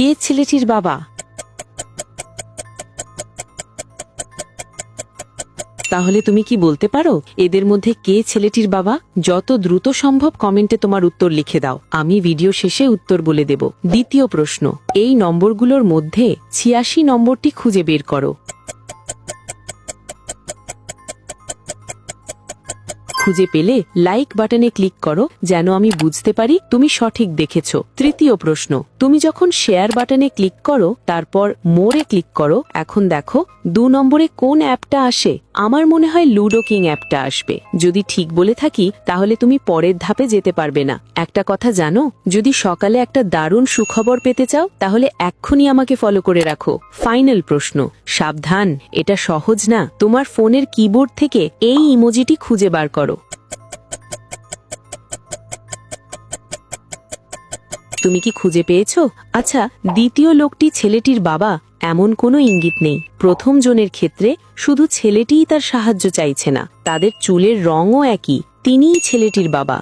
কে ছেলেটির বাবা? তাহলে তুমি কি বলতে পারো এদের মধ্যে কে ছেলেটির বাবা? যত দ্রুত সম্ভব কমেন্টে তোমার উত্তর লিখে দাও, আমি ভিডিও শেষে উত্তর বলে দেব। দ্বিতীয় প্রশ্ন, এই নম্বরগুলোর মধ্যে ৮৬ নম্বরটি খুঁজে বের করো। খুঁজে পেলে লাইক বাটনে ক্লিক করো, যেন আমি বুঝতে পারি তুমি সঠিক দেখেছ। তৃতীয় প্রশ্ন, তুমি যখন শেয়ার বাটনে ক্লিক করো তারপর মোরে ক্লিক করো, এখন দেখো ২ নম্বরে কোন অ্যাপটা আসে? আমার মনে হয় লুডো কিং অ্যাপটা আসবে। যদি ঠিক বলে থাকি তাহলে তুমি পরের ধাপে যেতে পারবে না। একটা কথা জানো, যদি সকালে একটা দারুণ সুখবর পেতে চাও তাহলে এক্ষুনি আমাকে ফলো করে রাখো। ফাইনাল প্রশ্ন, সাবধান, এটা সহজ না। তোমার ফোনের কিবোর্ড থেকে এই ইমোজিটি খুঁজে বার করো। তুমি কি খুঁজে পেয়েছো? আচ্ছা, দ্বিতীয় লোকটি ছেলেটির বাবা এমন কোনো ইঙ্গিত নেই। প্রথম জনের ক্ষেত্রে শুধু ছেলেটিই তার সাহায্য চাইছে না, তাদের চুলের রঙও একই, তিনিই ছেলেটির বাবা।